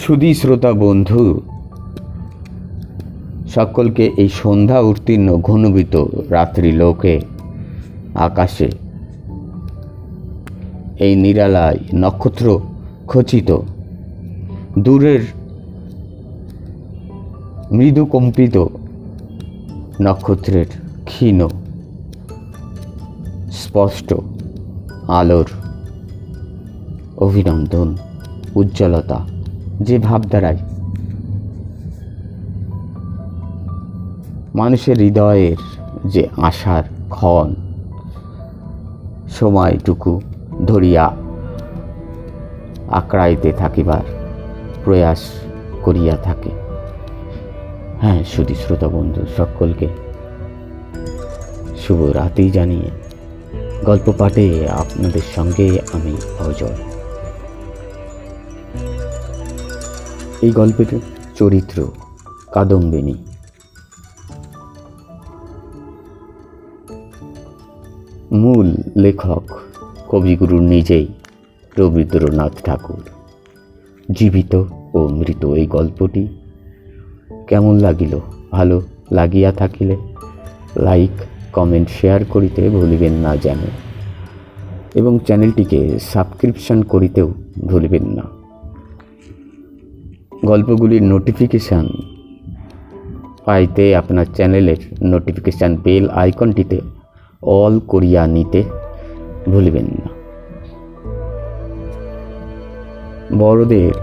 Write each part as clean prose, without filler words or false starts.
সুধী শ্রোতা বন্ধু সকলকে এই সন্ধ্যা উত্তীর্ণ ঘনীভূত রাত্রি লোকে আকাশে এই নিরালায় নক্ষত্র খচিত দূরের মৃদু কম্পিত নক্ষত্রের ক্ষীণ স্পষ্ট আলোর অভিনন্দন উজ্জ্বলতা যে ভাব দ্বারায় মানুষের হৃদয়ের যে আশার ক্ষণ সময়টুকু ধরিয়া আঁকড়াইতে থাকিবার প্রয়াস করিয়া থাকে। হ্যাঁ, সুধী শ্রোতা বন্ধু সকলকে শুভ রাত্রি জানিয়ে গল্প পাঠে আপনাদের সঙ্গে আমি অজয়। এই গল্পের চরিত্র কাদম্বিনী। মূল লেখক কবিগুরু নিজেই রবীন্দ্রনাথ ঠাকুর। জীবিত ও মৃত এই গল্পটি কেমন লাগিল? ভালো লাগিয়া থাকিলে লাইক কমেন্ট শেয়ার করিতে ভুলিবেন না যেন, এবং চ্যানেলটিকে সাবস্ক্রিপশন করিতেও ভুলিবেন না। গল্পগুলির নোটিফিকেশান পাইতে আপনার চ্যানেলের নোটিফিকেশান বেল আইকনটিতে অল করিয়া নিতে ভুলিবেন না। বড়দের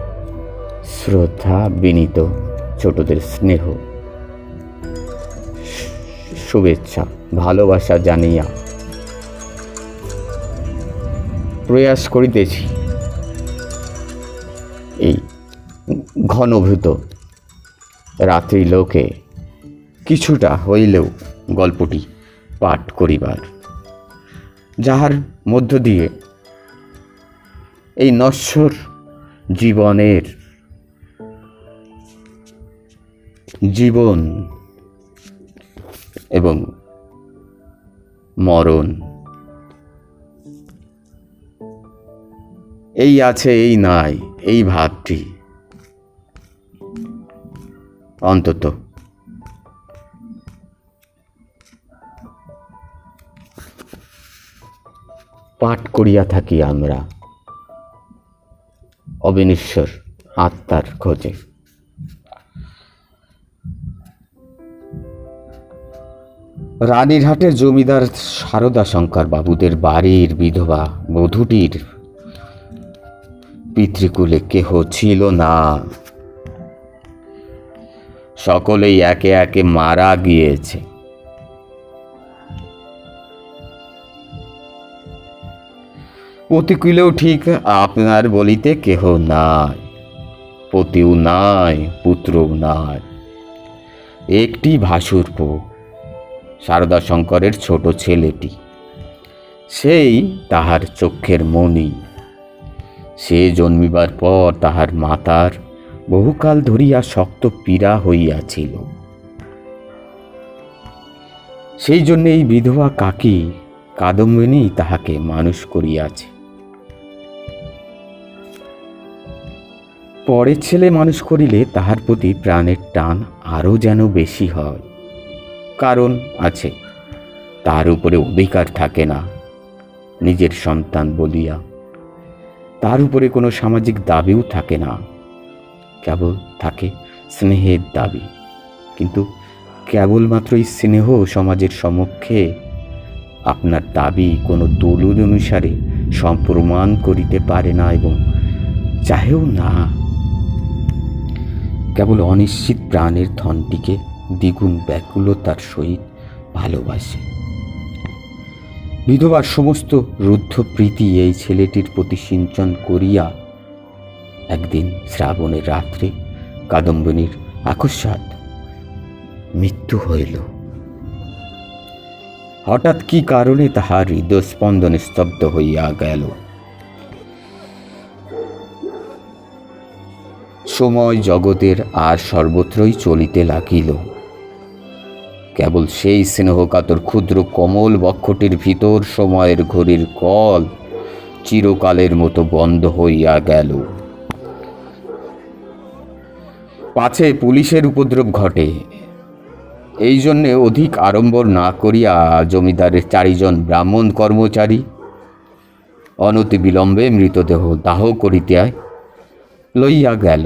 শ্রদ্ধা বিনীত, ছোটদের স্নেহ শুভেচ্ছা ভালোবাসা জানিয়া প্রয়াস করিতেছি এই ঘনীভূত রাত্রি লোকে কিছুটা হইলেও গল্পটি পাঠ করিবার, যাহার মধ্য দিয়ে এই নশ্বর জীবনের জীবন এবং মরণ, এই আছে এই নাই, এই ভাবটি অন্তত পাঠ করিয়া থাকি আমরা অবিনশ্বর আত্মার খোঁজে। রানীরহাটের জমিদার সারদা শঙ্কর বাবুদের বাড়ির বিধবা বধূটির পিতৃকুলে কেহ ছিল না। সকলেই একে একে মারা গিয়েছে। পতিকুলেও ঠিক আপনার বলিতে কেহ নাই, পতিও নাই, পুত্রও নাই। একটি ভাসুরপো সারদা শঙ্করের ছোট ছেলেটি, সেই তাহার চক্ষের মণি। সে জন্মিবার পর তাহার মাতার বহুকাল ধরিয়া শক্ত পীড়া হইয়াছিল। সেই জন্য এই বিধবা কাকি কাদম্বিনী তাহাকে মানুষ করিয়াছে। পরের ছেলে মানুষ করিলে তাহার প্রতি প্রাণের টান আরও যেন বেশি হয়। কারণ আছে, তার উপরে অধিকার থাকে না নিজের সন্তান বলিয়া, তার উপরে কোনো সামাজিক দাবিও থাকে না, কেবল থাকে স্নেহের দাবি। কিন্তু কেবলমাত্রই স্নেহ সমাজের সমক্ষে আপনার দাবি কোনো দলিল অনুসারে সম্প্রমাণ করিতে পারে না এবং চাহেও না। কেবল অনিশ্চিত প্রাণের ধনটিকে দ্বিগুণ ব্যাকুলতার সহিত ভালোবাসে। বিধবার সমস্ত রুদ্ধ প্রীতি এই ছেলেটির প্রতি সিঞ্চন করিয়া একদিন শ্রাবণের রাত্রে কাদম্বিনীর আকস্মাৎ মৃত্যু হইল। হঠাৎ কি কারণে তাহার হৃদস্পন্দন স্তব্ধ হইয়া গেল। সময় জগতের আর সর্বত্রই চলিতে লাগিল। কেবল সেই স্নেহকাতর ক্ষুদ্র কোমল বক্ষটির ভিতর সময়ের ঘড়ির কল চিরকালের মতো বন্ধ হইয়া গেল। পাছে পুলিশের উপদ্রব ঘটে, এই জন্যে অধিক আড়ম্বর না করিয়া জমিদারের 4 জন ব্রাহ্মণ কর্মচারী অনতি বিলম্বে মৃতদেহ দাহ করিতে লইয়া গেল।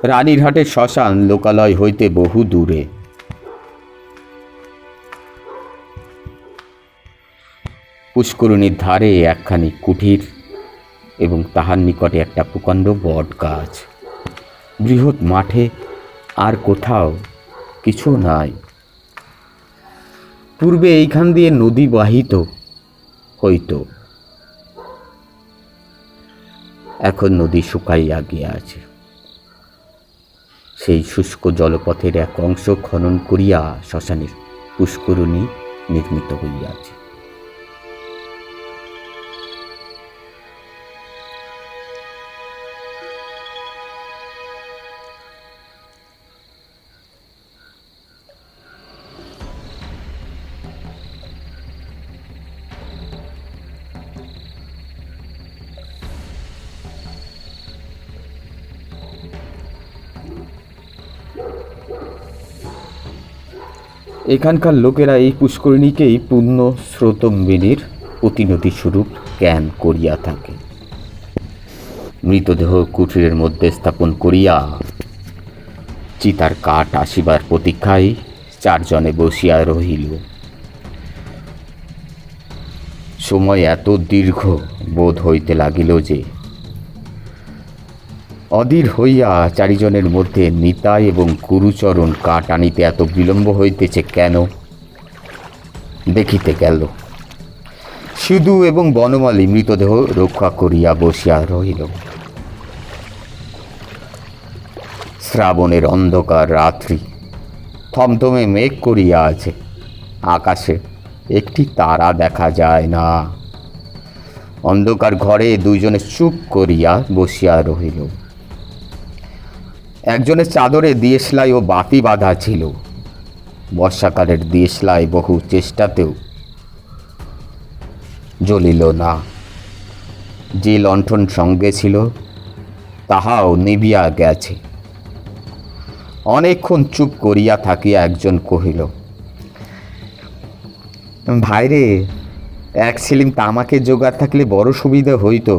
রানীরহাটের শ্মশান লোকালয় হইতে বহু দূরে। পুষ্করিণীর ধারে একখানি কুঠির এবং তাহার নিকটে একটা প্রকাণ্ড বট গাছ। বৃহৎ মাঠে আর কোথাও কিছু নাই। পূর্বে এইখান দিয়ে নদী বাহিত হইত, এখন নদী শুকাইয়া গিয়াছে। সেই শুষ্ক জলপথের এক অংশ খনন করিয়া শ্মশানের পুষ্করিণী নির্মিত হইয়াছে। এখানকার লোকেরা এই পুষ্করিণীকেই পুণ্য স্রোতম্বিনীর প্রতিনদী স্বরূপ জ্ঞান করিয়া থাকে। মৃতদেহ কুঠিরের মধ্যে স্থাপন করিয়া চিতার কাঠ আসিবার প্রতীক্ষায় 4 জনে বসিয়া রহিল। সময় এত দীর্ঘ বোধ হইতে লাগিল যে অধীর হইয়া 4 জনের মধ্যে নিতাই এবং গুরুচরণ কাঠ আনিতে এত বিলম্ব হইতেছে কেন দেখিতে গেল। সিধু এবং বনমালী মৃতদেহ রক্ষা করিয়া বসিয়া রহিল। শ্রাবণের অন্ধকার রাত্রি, থমথমে মেঘ করিয়া আছে। আকাশে একটি তারা দেখা যায় না। অন্ধকার ঘরে 2 জনে চুপ করিয়া বসিয়া রহিল। একজনের চাদরে দিয়েশলাই ও বাতি বাঁধা ছিল। বর্ষাকালের দিয়েশলাই বহু চেষ্টাতেও জ্বলিল না। যে লণ্ঠন সঙ্গে ছিল তাহাও নিভিয়া গেছে। অনেকক্ষণ চুপ করিয়া থাকিয়া একজন কহিল, ভাইরে, 1 ছিলিম তামাকের জোগাড় থাকলে বড় সুবিধা হইত।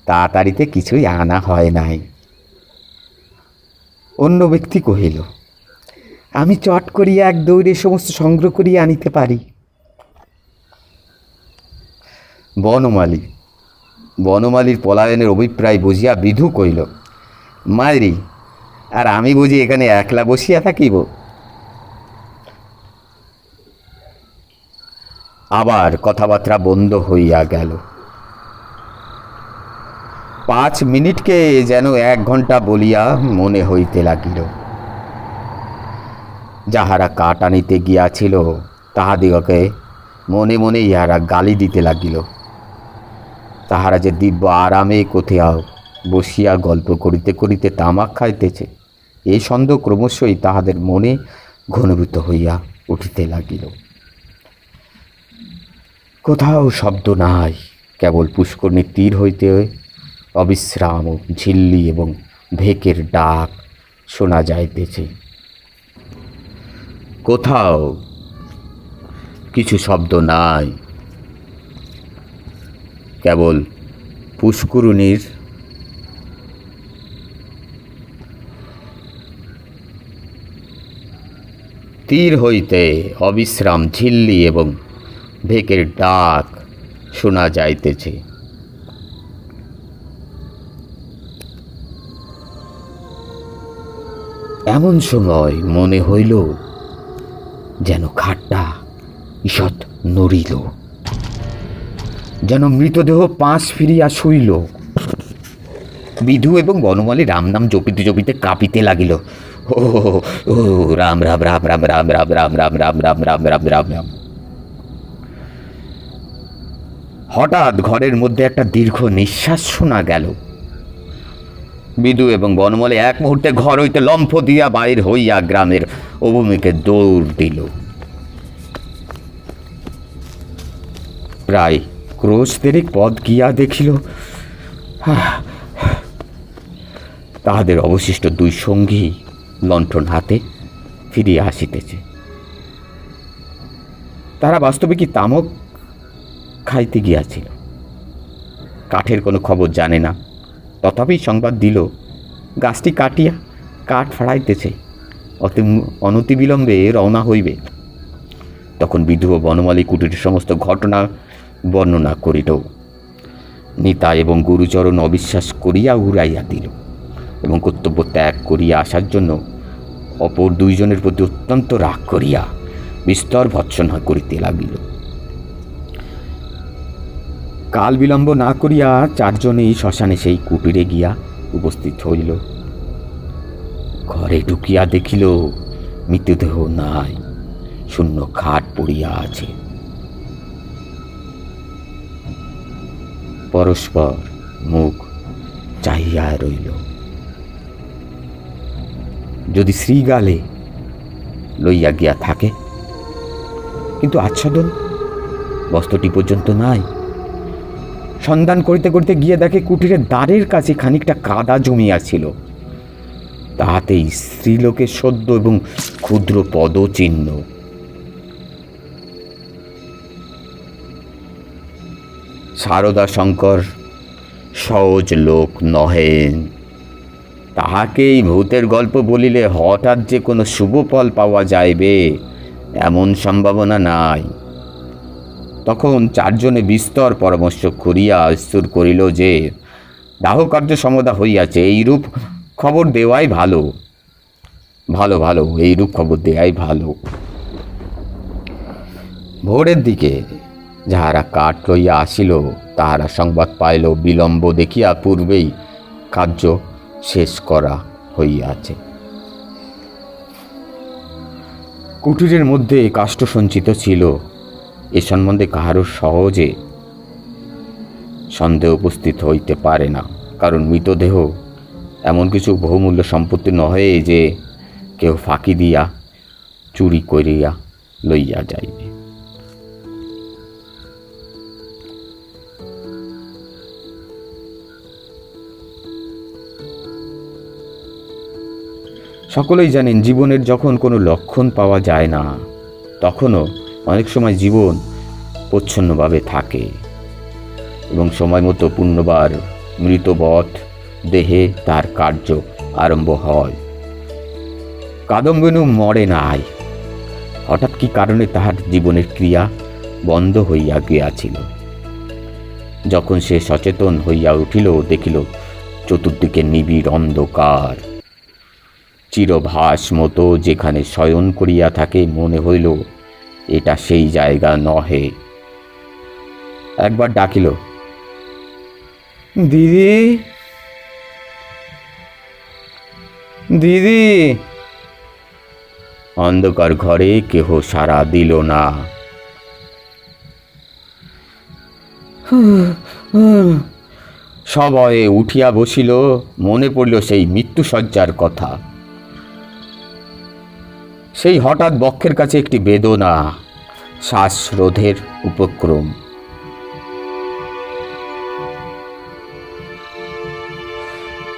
তাড়াতাড়িতে কিছুই আনা হয় নাই। অন্য ব্যক্তি কহিল, আমি চট করিয়া 1 দৌড়ে সমস্ত সংগ্রহ করিয়া আনিতে পারি। বনমালীর পলায়নের অভিপ্রায় বুঝিয়া বিধু কহিল, মায়েরি, আর আমি বুঝি এখানে একলা বসিয়া থাকিব? আবার কথাবার্তা বন্ধ হইয়া গেল। 5 মিনিটকে যেন 1 ঘণ্টা বলিয়া মনে হইতে লাগিল। যাহারা কাঠ আনিতে গিয়াছিল তাহাদিগকে মনে মনে ইহারা গালি দিতে লাগিল। তাহারা যে দিব্য আরামে কোথাও বসিয়া গল্প করিতে করিতে তামাক খাইতেছে, এই সন্দেহ ক্রমশই তাহাদের মনে ঘনীভূত হইয়া উঠিতে লাগিল। কোথাও শব্দ নাই, কেবল পুষ্করিণীর তীর হইতে অবিশ্রাম ঝিল্লি এবং ভেকের ডাক শোনা যাইতেছে। কোথাও কিছু শব্দ নাই, কেবল পুষ্করিণীর তীর হইতে অবিশ্রাম ঝিল্লি এবং ভেকের ডাক শোনা যাইতেছে। এমন সময় মনে হইল যেন খাটটা ঈষৎ নড়িল, যেন মৃতদেহ পাশ ফিরিয়া শুইল। বিধু এবং বনমালী রাম নাম জপিতে জপিতে কাঁপিতে লাগিল। ও ও রাম রাম রাম রাম রাম রাম রাম রাম রাম রাম রাম রাম রাম রাম। হঠাৎ ঘরের মধ্যে একটা দীর্ঘ নিঃশ্বাস শোনা গেল। বিধু এবং বনমালী এক মুহূর্তে ঘর হইতে লম্ফ দিয়া বাইর হইয়া গ্রামের অভিমুখে দৌড় দিল। প্রায় ক্রোশ 3 পথ গিয়া দেখিল তাহাদের অবশিষ্ট দুই সঙ্গী লণ্ঠন হাতে ফিরিয়া আসিতেছে। তারা বাস্তবে কি তামক খাইতে গিয়াছিল, কাঠের কোনো খবর জানে না, তথাপি সংবাদ দিল গাছটি কাটিয়া কাঠ ফাড়াইতেছে, অনতিবিলম্বে রওনা হইবে। তখন বিধু ও বনমালী কুটিরের সমস্ত ঘটনা বর্ণনা করিল। নিতাই এবং গুরুচরণ অবিশ্বাস করিয়া উড়াইয়া দিল এবং কর্তব্য ত্যাগ করিয়া আসার জন্য অপর দুইজনের প্রতি অত্যন্ত রাগ করিয়া বিস্তর ভৎসনা করিতে লাগিল। কাল বিলম্ব না করিয়া চারজনেই শ্মশানে সেই কুটিরে গিয়া উপস্থিত হইল। ঘরে ঢুকিয়া দেখিল মৃতদেহ নাই, শূন্য খাট পড়িয়া আছে। পরস্পর মুখ চাহিয়া রইল। যদি শ্রীগালে লইয়া গিয়া থাকে, কিন্তু আচ্ছাদন বস্ত্রটি পর্যন্ত নাই। সন্ধান করিতে করিতে গিয়ে দেখে কুটিরের দ্বারের কাছে খানিকটা কাদা জমিয়াছিল, তাহাতেই স্ত্রীলোকের সদ্য এবং ক্ষুদ্র পদচিহ্ন। সারদা শঙ্কর সহজ লোক নহেন, তাহাকেই ভূতের গল্প বলিলে হঠাৎ যে কোনো শুভ ফল পাওয়া যাইবে এমন সম্ভাবনা নাই। তখন চারজনে বিস্তর পরামর্শ করিয়া স্থির করিল যে দাহকার্য সমদা হইয়াছে, এইরূপ খবর দেওয়াই ভালো। এইরূপ খবর দেওয়াই ভালো। ভোরের দিকে যাহারা কাঠ লইয়া আসিল, তাহারা সংবাদ পাইল বিলম্ব দেখিয়া পূর্বেই কার্য শেষ করা হইয়াছে। কুটিরের মধ্যে কাষ্ঠ সঞ্চিত ছিল, এ সম্বন্ধে কাহারও সহজে সন্দেহ উপস্থিত হইতে পারে না, কারণ মৃতদেহ এমন কিছু বহুমূল্য সম্পত্তি নহে যে কেউ ফাঁকি দিয়া চুরি করিয়া লইয়া যাইবে। সকলেই জানেন, জীবনের যখন কোনো লক্ষণ পাওয়া যায় না, তখনও অনেক সময় জীবন প্রচ্ছন্নভাবে থাকে এবং সময় মতো পুনর্বার মৃতবৎ দেহে তার কার্য আরম্ভ হয়। কাদম্বিনী মরে নাই, হঠাৎ কি কারণে তাহার জীবনের ক্রিয়া বন্ধ হইয়া গিয়াছিল। যখন সে সচেতন হইয়া উঠিল, দেখিল চতুর্দিকে নিবিড় অন্ধকার। চিরভাস মতো যেখানে শয়ন করিয়া থাকে, মনে হইল এটা সেই জায়গা নহে। একবার ডাকিল, দিদি দিদি। অন্ধকার ঘরে কেহ সাড়া দিল না। সবয়ে উঠিয়া বসিল, মনে পড়ল সেই মৃত্যুশয্যার কথা। সেই হঠাৎ বক্ষের কাছে একটি বেদনা, শ্বাসরোধের উপক্রম।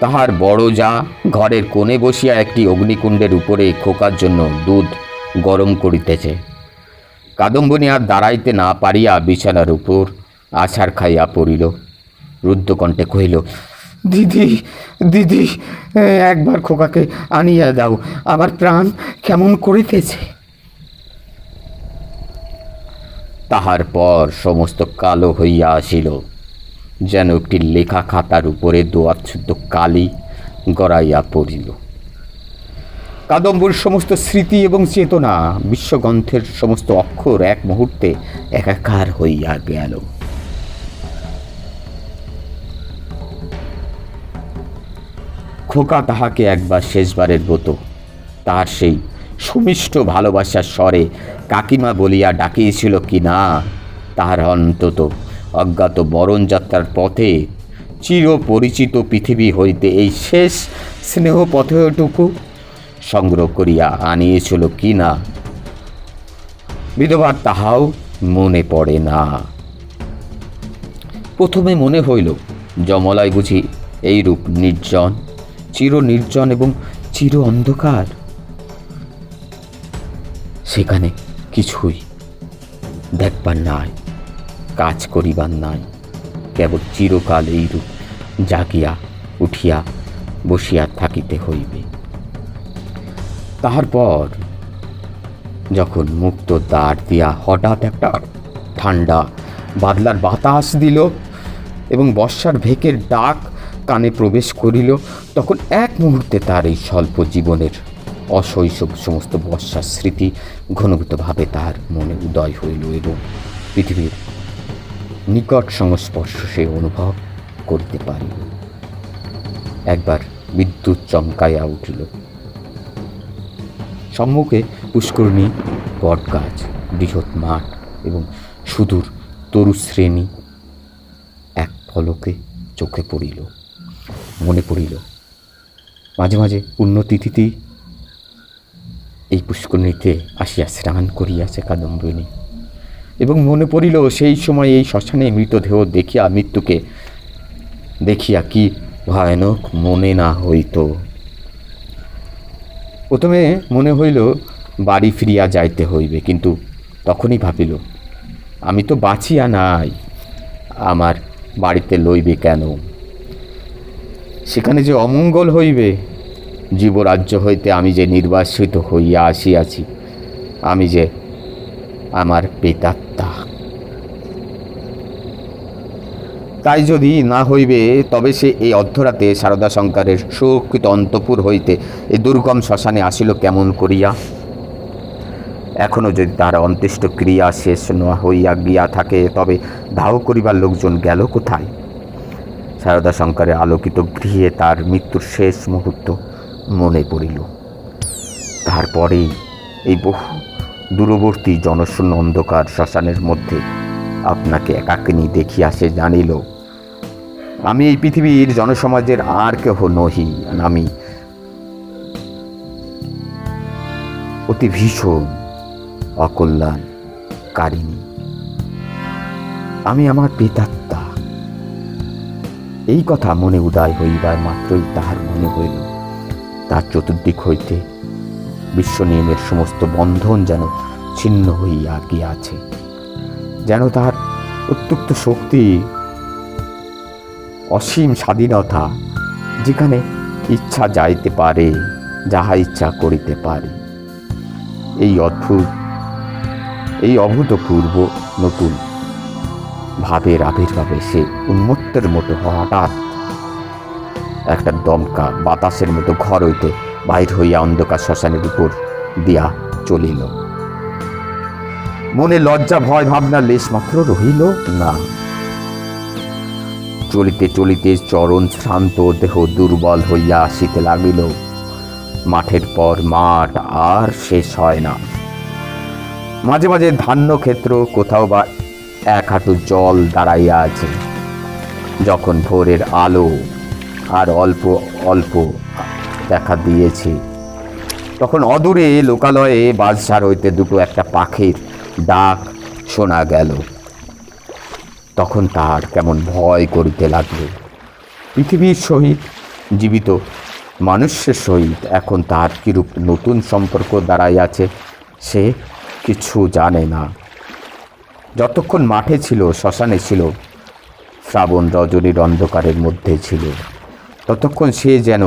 তাহার বড় যা ঘরের কোণে বসিয়া একটি অগ্নিকুণ্ডের উপরে খোকার জন্য দুধ গরম করিতেছে। কাদম্বিনী আর দাঁড়াইতে না পারিয়া বিছানার উপর আছাড় খাইয়া পড়িল। রুদ্ধকণ্ঠে কহিল, দিদি দিদি, একবার খোকাকে আনিয়া দাও, আমার প্রাণ কেমন করিতেছে। তাহার পর সমস্ত কালো হইয়া আসিল, যেন একটি লেখা খাতার উপরে দোয়াচ্ছুদ্ধ কালি গড়াইয়া পড়িল। কাদম্বরীর সমস্ত স্মৃতি এবং চেতনা, বিশ্বগ্রন্থের সমস্ত অক্ষর এক মুহূর্তে একাকার হইয়া গেল। খোকা তাহাকে একবার শেষবারের মতো তাহার সেই সুমিষ্ট ভালোবাসার স্বরে কাকিমা বলিয়া ডাকিয়েছিল কি না, তাহার অন্তত অজ্ঞাত বরণযাত্রার পথে চিরপরিচিত পৃথিবী হইতে এই শেষ স্নেহ পথটুকু সংগ্রহ করিয়া আনিয়েছিল কি না, বিধবার তাহাও মনে পড়ে না। প্রথমে মনে হইল যমলায় বুঝি এইরূপ নির্জন চির নির্জন এবং চির অন্ধকার। সেখানে কিছুই দেখবার নাই, কাজ করিবার নাই, কেবল চিরকাল এইরূপ জাগিয়া উঠিয়া বসিয়া থাকিতে হইবে। তাহার পর যখন মুক্ত দ্বার দিয়া হঠাৎ একটা ঠান্ডা বাদলার বাতাস দিল এবং বর্ষার ভেকের ডাক কানে প্রবেশ করিল, তখন এক মুহূর্তে তার এই স্বল্প জীবনের অশৈশব সমস্ত বর্ষার স্মৃতি ঘনীভূতভাবে তার মনে উদয় হইল এবং পৃথিবীর নিকট সংস্পর্শ সে অনুভব করিতে পারিল। একবার বিদ্যুৎ চমকাইয়া উঠিল। সম্মুখে পুষ্করিণী, বটগাছ, বৃহৎ মাঠ এবং সুদূর তরুশ্রেণী এক পলকে চোখে পড়িল। মনে পড়িল মাঝে মাঝে পুণ্যতিথিতে এই পুষ্করিণীতে আসিয়া স্নান করিয়াছে কাদম্বিনী, এবং মনে পড়িল সেই সময় এই শ্মশানে মৃতদেহ দেখিয়া, মৃত্যুকে দেখিয়া কি ভয়ানক মনে না হইত। প্রথমে মনে হইল বাড়ি ফিরিয়া যাইতে হইবে, কিন্তু তখনই ভাবিল আমি তো বাঁচিয়া নাই, আমার বাড়িতে লইবে কেন? সেখানে যে অমঙ্গল হইবে। জীবরাজ্য হইতে আমি যে নির্বাসিত হইয়া আসিয়াছি, আমি যে আমার প্রেতাত্মা, তাই যদি না হইবে তবে সে এই অর্ধরাতে সারদা শঙ্করের সুরক্ষিত অন্তঃপুর হইতে এই দুর্গম শ্মশানে আসিল কেমন করিয়া? এখনও যদি তার অন্ত্যেষ্টিক্রিয়া শেষ না হইয়া গিয়া থাকে, তবে দাহ করিবার লোকজন গেল কোথায়? সারদা শঙ্করের আলোকিত গৃহে তার মৃত্যুর শেষ মুহূর্ত মনে পড়িল। তারপরেই এই বহু দূরবর্তী জনশূন্য অন্ধকার শ্মশানের মধ্যে আপনাকে একাকিনী দেখিয়া সে জানিল, আমি এই পৃথিবীর জনসমাজের আর কেহ নহি, আমি অতি ভীষণ অকল্যাণকারিণী, আমি আমার প্রেতাত্মা। এই কথা মনে উদয় হইবার মাত্রই তাহার মনে হইল তার চতুর্দিক হইতে বিশ্ব নিয়মের সমস্ত বন্ধন যেন ছিন্ন হইয়া গিয়াছে, যেন তাহার উত্তুক্ত শক্তি, অসীম স্বাধীনতা, যেখানে ইচ্ছা যাইতে পারে, যাহা ইচ্ছা করিতে পারে। এই অভূতপূর্ব নতুন ভাবের আবির্ভাবে সে উন্মত্তের মতো হঠাৎ একটা দমকা বাতাসের মতো ঘর হইতে বাহির হইয়া অন্ধকার শ্মশানের উপর দিয়া চলিল। মনে লজ্জা ভয় ভাবনা লেশ মাত্র রহিল না। চলিতে চলিতে চরণ শ্রান্ত, দেহ দুর্বল হইয়া আসিতে লাগিল। মাঠের পর মাঠ আর শেষ হয় না। মাঝে মাঝে ধান্য ক্ষেত্র, কোথাও বা এক হাঁটু জল দাঁড়াইয়া আছে। যখন ভোরের আলো আর অল্প অল্প দেখা দিয়েছে, তখন অদূরে লোকালয়ে বাঁশঝাড় হইতে দুটো একটা পাখির ডাক শোনা গেল। তখন তাহার কেমন ভয় করিতে লাগল। পৃথিবীর সহিত, জীবিত মানুষের সহিত এখন তাহার কিরূপ নতুন সম্পর্ক দাঁড়াইয়াছে সে কিছু জানে না। যতক্ষণ মাঠে ছিল, শ্মশানে ছিল, শ্রাবণ রজনীর অন্ধকারের মধ্যে ছিল, ততক্ষণ সে যেন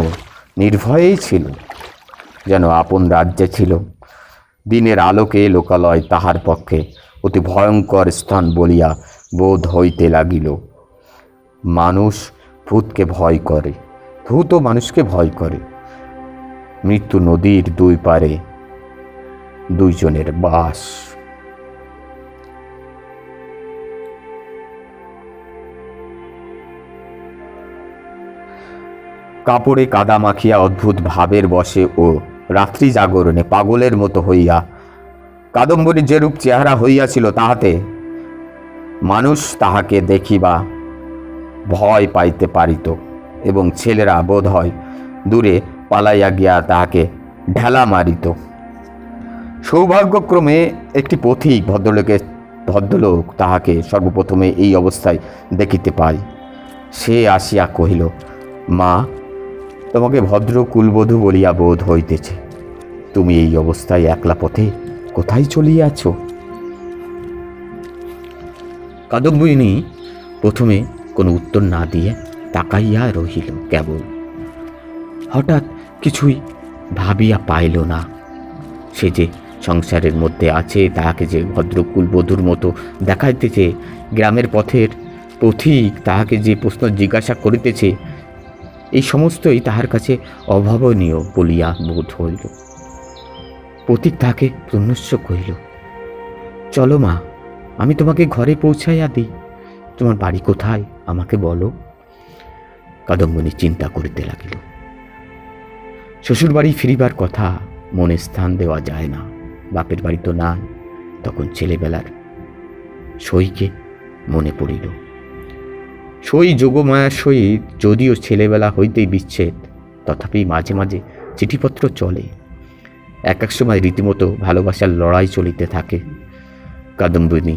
নির্ভয়েই ছিল, যেন আপন রাজ্যে ছিল। দিনের আলোকে লোকালয় তাহার পক্ষে অতি ভয়ঙ্কর স্থান বলিয়া বোধ হইতে লাগিল। মানুষ ভূতকে ভয় করে, ভূতও মানুষকে ভয় করে। মৃত্যু নদীর দুই পারে দুইজনের বাস। কাপড়ে কাদা মাখিয়া অদ্ভুত ভাবের বসে ও রাত্রি জাগরণে পাগলের মতো হইয়া কাদম্বরীর যেরূপ চেহারা হইয়াছিল, তাহাতে মানুষ তাহাকে দেখিবা ভয় পাইতে পারিত এবং ছেলেরা বোধ হয় দূরে পালাইয়া গিয়া তাহাকে ঢেলা মারিত। সৌভাগ্যক্রমে একটি পথিক ভদ্রলোক তাহাকে সর্বপ্রথমে এই অবস্থায় দেখিতে পায়। সে আসিয়া কহিল, মা, তোমাকে ভদ্র কুলবধূ বলিয়া বোধ হইতেছে। তুমি এই অবস্থায় একলা পথে কোথায় চলিয়াছ? কাদম্বিনী প্রথমে কোনো উত্তর না দিয়ে তাকাইয়া রহিল কেবল। হঠাৎ কিছুই ভাবিয়া পাইল না। সে যে সংসারের মধ্যে আছে, তাহাকে যে ভদ্রকুলবধূর মতো দেখাইতেছে, গ্রামের পথের পথিক তাহাকে যে প্রশ্ন জিজ্ঞাসা করিতেছে, এই সমস্তই তাহার কাছে অভাবনীয় বলিয়া বোধ হইল। পথিক তাহাকে পুনশ্চ কহিল, চলো মা, আমি তোমাকে ঘরে পৌঁছাইয়া দিই। তোমার বাড়ি কোথায় আমাকে বলো। কাদম্বিনী চিন্তা করিতে লাগিল। শ্বশুর বাড়ি ফিরিবার কথা মনে স্থান দেওয়া যায় না। বাপের বাড়ি তো নাই। তখন ছেলেবেলার সইকে মনে পড়িল। সই যোগমায়ার সহিত যদিও ছেলেবেলা হইতেই বিচ্ছেদ, তথাপি মাঝে মাঝে চিঠিপত্র চলে। এক এক সময় রীতিমতো ভালোবাসার লড়াই চলিতে থাকে। কাদম্বিনী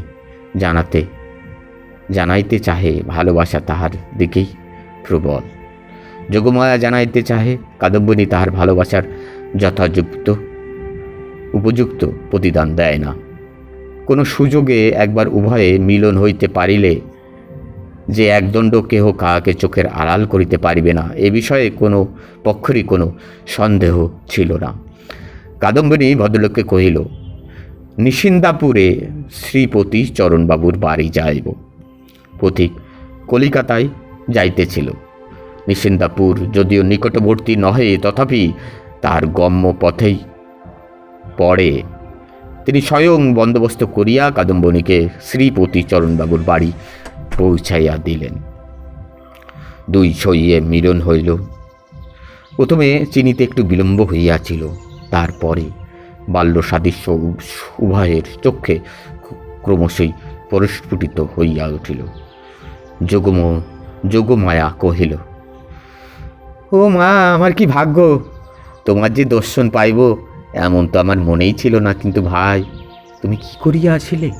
জানাইতে চাহে ভালোবাসা তাহার দিকেই প্রবল। যোগমায়া জানাইতে চাহে কাদম্বিনী তাহার ভালোবাসার উপযুক্ত প্রতিদান দেয় না। কোনো সুযোগে একবার উভয়ে মিলন হইতে পারিলে যে একদণ্ড কেহ কাহাকে চোখের আড়াল করিতে পারিবে না, এ বিষয়ে কোনো পক্ষেরই কোনো সন্দেহ ছিল না। কাদম্বিনী ভদ্রলোককে কহিল, নিশিন্দাপুরে শ্রীপতি চরণবাবুর বাড়ি যাইব। পথিক কলিকাতায় যাইতেছিল। নিশিন্দাপুর যদিও নিকটবর্তী নহে, তথাপি তার গম্য পথেই পড়ে। তিনি স্বয়ং বন্দোবস্ত করিয়া কাদম্বিনীকে শ্রীপতি চরণবাবুর বাড়ি পৌঁছাইয়া দিলেন। দুই সইয়ে মিলন হইল। প্রথমে চিনিতে একটু বিলম্ব হইয়াছিল, তারপরে বাল্য সাদৃশ্য উভয়ের চক্ষে ক্রমশই পরিস্ফুটিত হইয়া উঠিল। যোগমায়া কহিল, ও মা, আমার কি ভাগ্য! তোমার যে দর্শন পাইব এমন তো আমার মনেই ছিল না। কিন্তু ভাই, তুমি কি করিয়া আসিলে?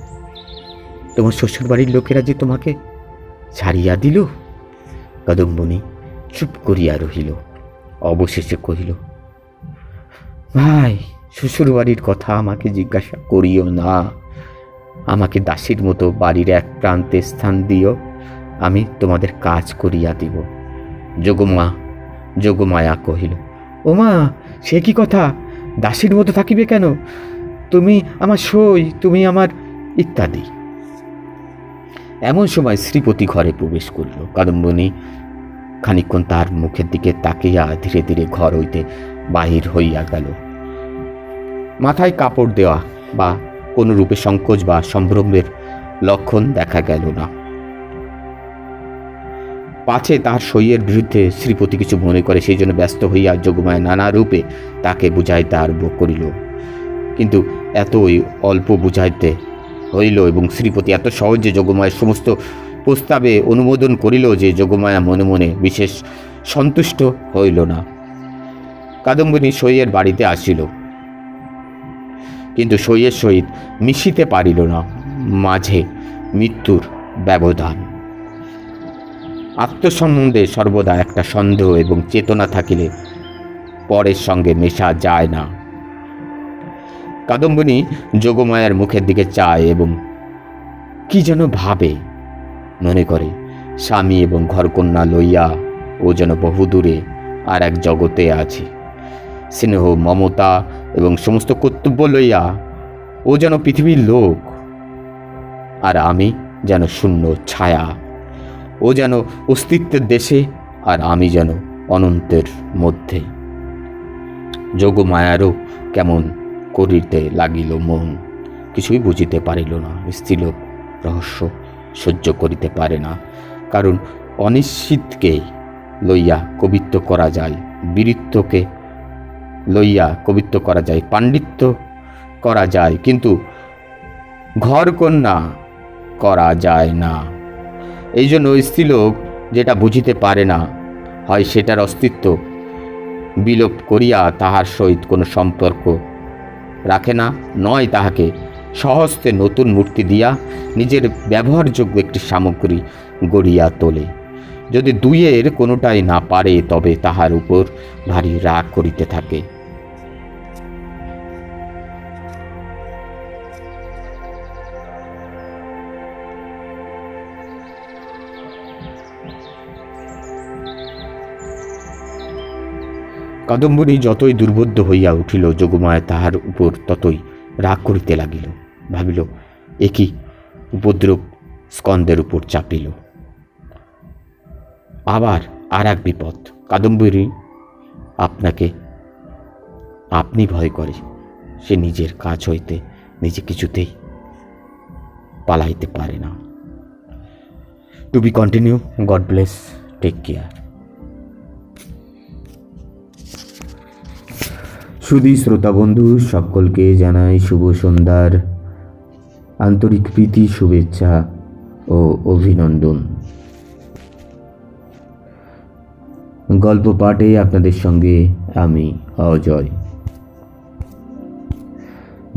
তোমার শ্বশুর বাড়ির লোকেরা যে তোমাকে ছাড়িয়া দিল। কাদম্বিনী চুপ করিয়া রহিল। অবশেষে কহিল, ভাই, শ্বশুর বাড়ির কথা আমাকে জিজ্ঞাসা করিও না। আমাকে দাসীর মতো বাড়ির এক প্রান্তে স্থান দিও, আমি তোমাদের কাজ করিয়া দিব। যোগমায়া কহিল, ও মা, সে কি কথা? দাসীর মতো থাকিবে কেন? তুমি আমার সই, তুমি আমার ইত্যাদি। এমন সময় শ্রীপতি ঘরে প্রবেশ করিল। কাদম্বিনী খানিকক্ষণ তার মুখের দিকে তাকিয়া ধীরে ধীরে ঘর হইতে বাহির হইয়া গেল। মাথায় কাপড় দেওয়া বা কোনো রূপে সংকোচ বা সম্ভ্রমের লক্ষণ দেখা গেল না। পাছে তার সইয়ের বিরুদ্ধে শ্রীপতি কিছু মনে করে, সেই জন্য ব্যস্ত হইয়া যোগমায়া নানা রূপে তাকে বুঝাইতে আরম্ভ করিল। কিন্তু এতই অল্প বুঝাইতে হইল এবং শ্রীপতি এত সহজে যোগমায়ের সমস্ত প্রস্তাবে অনুমোদন করিল যে যোগমায়া মনে মনে বিশেষ সন্তুষ্ট হইল না। কাদম্বিনী সইয়ের বাড়িতে আসিল, কিন্তু সইয়ের সহিত মিশিতে পারিল না। মাঝে মৃত্যুর ব্যবধান। আত্মসম্বন্ধে সর্বদা একটা সন্দেহ এবং চেতনা থাকিলে পরের সঙ্গে মেশা যায় না। কাদম্বিনী যোগমায়ার মুখের দিকে চায় এবং কি যেন ভাবে। মনে করে স্বামী এবং ঘরকন্যা লইয়া ও যেন বহুদূরে আর এক জগতে আছে। স্নেহ, মমতা এবং সমস্ত কর্তব্য লইয়া ও যেন পৃথিবীর লোক, আর আমি যেন শূন্য ছায়া। ও যেন অস্তিত্বের দেশে, আর আমি যেন অনন্তের মধ্যে। যোগমায়ারও কেমন করিতে লাগিল মন। কিছুই বুঝিতে পারিল না। স্ত্রীলোক রহস্য সহ্য করিতে পারে না, কারণ অনিশ্চিতকে লইয়া কবিত্ব করা যায়, বীরত্বকে লইয়া কবিত্ব করা যায়, পাণ্ডিত্য করা যায়, কিন্তু ঘরকন্যা করা যায় না। এই জন্য স্ত্রীলোক যেটা বুঝিতে পারে না, হয় সেটার অস্তিত্ব বিলোপ করিয়া তাহার সহিত কোনো সম্পর্ক রাখে না, নয় তাহাকে সহস্তে নতুন মূর্তি দিয়া নিজের ব্যবহারযোগ্য একটি সামগ্রী গড়িয়া তোলে। যদি দুইয়ের কোনোটাই না পারে তবে তাহার উপর ভারী রাগ করিতে থাকে। কাদম্বরী যতই দুর্বোধ্য হইয়া উঠিল, যোগমায়া তাহার উপর ততই রাগ করিতে লাগিল। ভাবিল, একই উপদ্রব স্কন্দের উপর চাপিল। আবার আর এক বিপদ। কাদম্বরী আপনাকে আপনি ভয় করে। সে নিজের কাজ হইতে নিজে কিছুতেই পালাইতে পারে না। To be continue. God bless. Take care. সুধী শ্রোতা বন্ধু সকলকে জানাই শুভ সন্ধ্যার আন্তরিক প্রীতি, শুভেচ্ছা ও অভিনন্দন। গল্প পাঠে আপনাদের সঙ্গে আমি অজয়।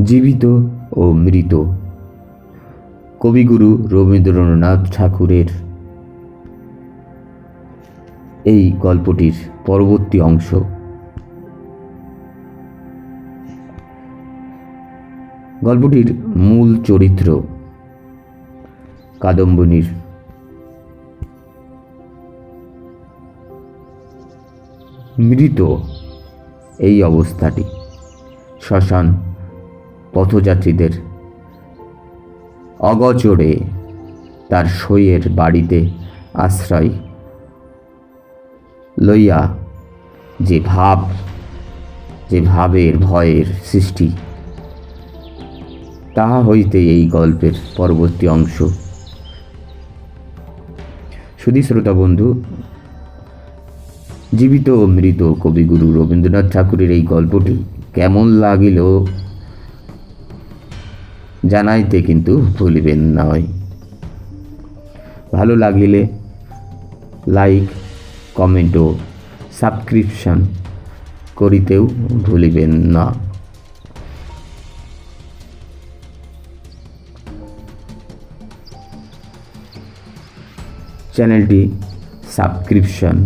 জীবিত ও মৃত কবিগুরু রবীন্দ্রনাথ ঠাকুরের এই গল্পটির পরবর্তী অংশ। গল্পটির মূল চরিত্র কাদম্বরীর মৃত এই অবস্থাটি শ্মশান পথযাত্রীদের অগোচরে তার সইয়ের বাড়িতে আশ্রয় লইয়া যে ভাবের ভয়ের সৃষ্টি, তাহা হইতে এই গল্পের পরবর্তী অংশ। সুধী শ্রোতা বন্ধু, জীবিত ও মৃত কবিগুরু রবীন্দ্রনাথ ঠাকুরের এই গল্পটি কেমন লাগিল জানাইতে কিন্তু ভুলিবেন নয়। ভালো লাগিলে লাইক, কমেন্ট ও সাবস্ক্রিপশন করিতেও ভুলিবেন না। চ্যানেলটি সাবস্ক্রিপশন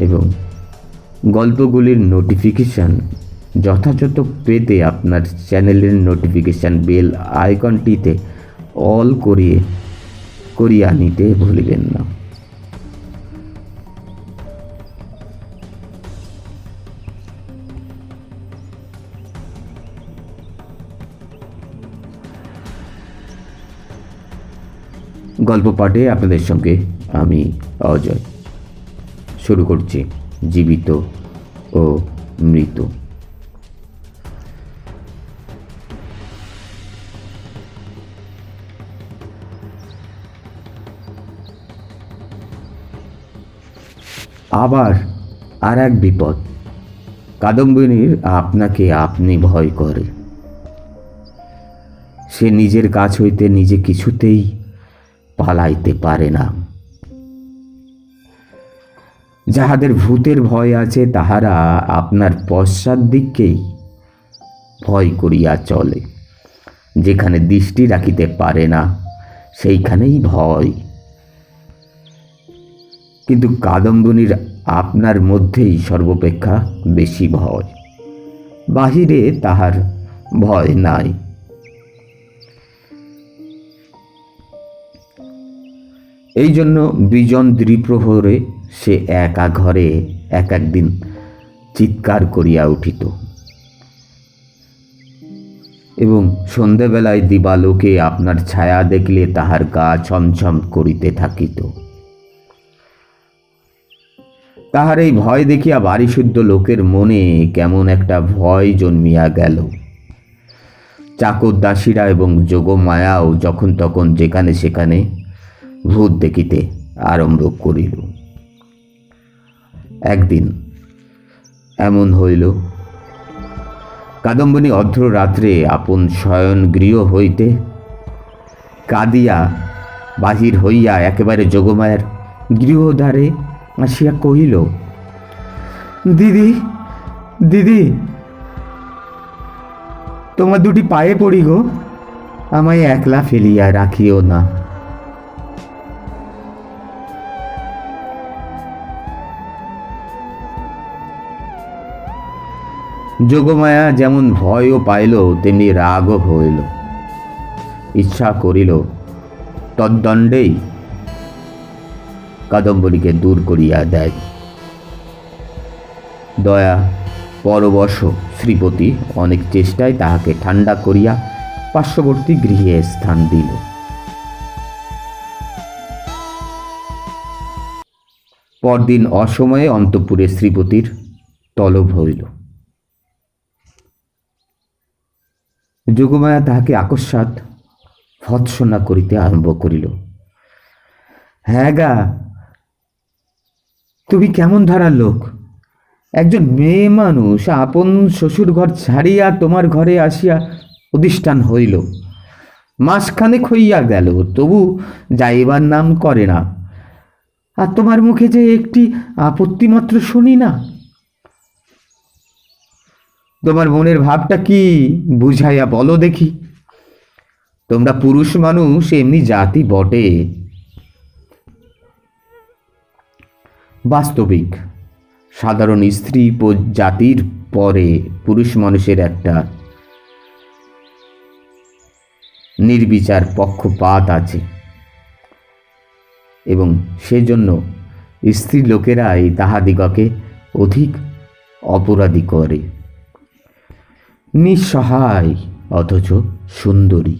এবং গল্পগুলির নোটিফিকেশান যথাযথ পেতে আপনার চ্যানেলের নোটিফিকেশান বেল আইকনটিতে অল করিয়া নিতে ভুলিবেন না। গল্প পাঠে আপনাদের সঙ্গে আমি অজয়। শুরু করছি জীবিত ও মৃত। আবার আর এক বিপদ। কাদম্বরীর আপনাকে আপনি ভয় করে। সে নিজের কাছ হইতে নিজে কিছুতেই পালাইতে পারে না। যাহাদের ভূতের ভয় আছে তাহারা আপনার পশ্চাৎ দিককেই ভয় করিয়া চলে। যেখানে দৃষ্টি রাখিতে পারে না সেইখানেই ভয়। কিন্তু কাদম্বরীর আপনার মধ্যেই সর্বাপেক্ষা বেশি ভয়। বাহিরে তাহার ভয় নাই। এই জন্য বিজন দ্বিপ্রহরে সে একা ঘরে এক একদিন চিৎকার করিয়া উঠিত এবং সন্ধ্যাবেলায় দিবালোকে আপনার ছায়া দেখলে তাহার গা ছমছম করিতে থাকিত। তাহার এই ভয় দেখিয়া বাড়িশুদ্ধ লোকের মনে কেমন একটা ভয় জন্মিয়া গেল। চাকর দাসীরা এবং যোগমায়াও যখন তখন যেখানে সেখানে ভূত দেখিতে আরম্ভ করিল। একদিন এমন হইল, কাদম্বরী অর্ধরাত্রে আপন শয়ন গৃহ হইতে কাঁদিয়া বাহির হইয়া একেবারে যোগমায়ার গৃহদ্বারে আসিয়া কহিল, দিদি দিদি, তোমার দুটি পায়ে পড়ি গো, আমায় একলা ফেলিয়া রাখিও না। যোগমায়া যেমন ভয়ও পাইল তেমনি রাগও হইল। ইচ্ছা করিল তদ্দণ্ডেই কাদম্বরীকে দূর করিয়া দেয়। দয়া পরবশ শ্রীপতি অনেক চেষ্টায় তাহাকে ঠান্ডা করিয়া পার্শ্ববর্তী গৃহে স্থান দিল। পরদিন অসময়ে অন্তঃপুরে শ্রীপতির তলব হইল। যোগমায়া তাহাকে আকস্মাৎ ভৎসনা করিতে আরম্ভ করিল। হ্যাঁ গা, তুমি কেমন ধারার লোক? একজন মেয়ে মানুষ আপন শ্বশুর ঘর ছাড়িয়া তোমার ঘরে আসিয়া অধিষ্ঠান হইল, মাসখানেক হইয়া গেল, তবু যাইবার নাম করে না, আর তোমার মুখে যে একটি আপত্তি মাত্র শুনি না। তোমার মনের ভাবটা কি বুঝাইয়া বলো দেখি। তোমরা পুরুষ মানুষ এমনি জাতি বটে। বাস্তবিক সাধারণ স্ত্রী জাতির পরে পুরুষ মানুষের একটা নির্বিচার পক্ষপাত আছে, এবং সেজন্য স্ত্রী লোকেরাই তাহাদিগকে অধিক অপরাধী করে। নিঃসহায় অথচ সুন্দরী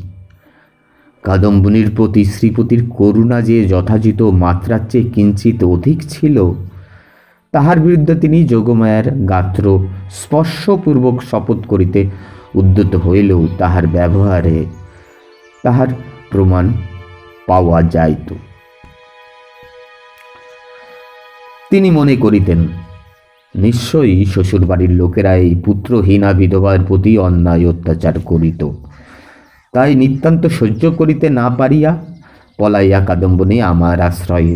কাদম্বিনীর প্রতি শ্রীপতির করুণা যে যথাযথ মাত্রার চেয়ে কিঞ্চিত অধিক ছিল, তাহার বিরুদ্ধে তিনি যোগমায়ার গাত্র স্পর্শপূর্বক শপথ করিতে উদ্যত হইলেও তাহার ব্যবহারে তাহার প্রমাণ পাওয়া যাইত। তিনি মনে করিতেন নিশ্চয়ই শ্বশুরবাড়ির লোকেরা এই পুত্রহীনা বিধবার প্রতি অন্যায় অত্যাচার করিত, তাই নিতান্ত সহ্য করিতে না পারিয়া পলাইয়া কাদম্বিনী আমার আশ্রয়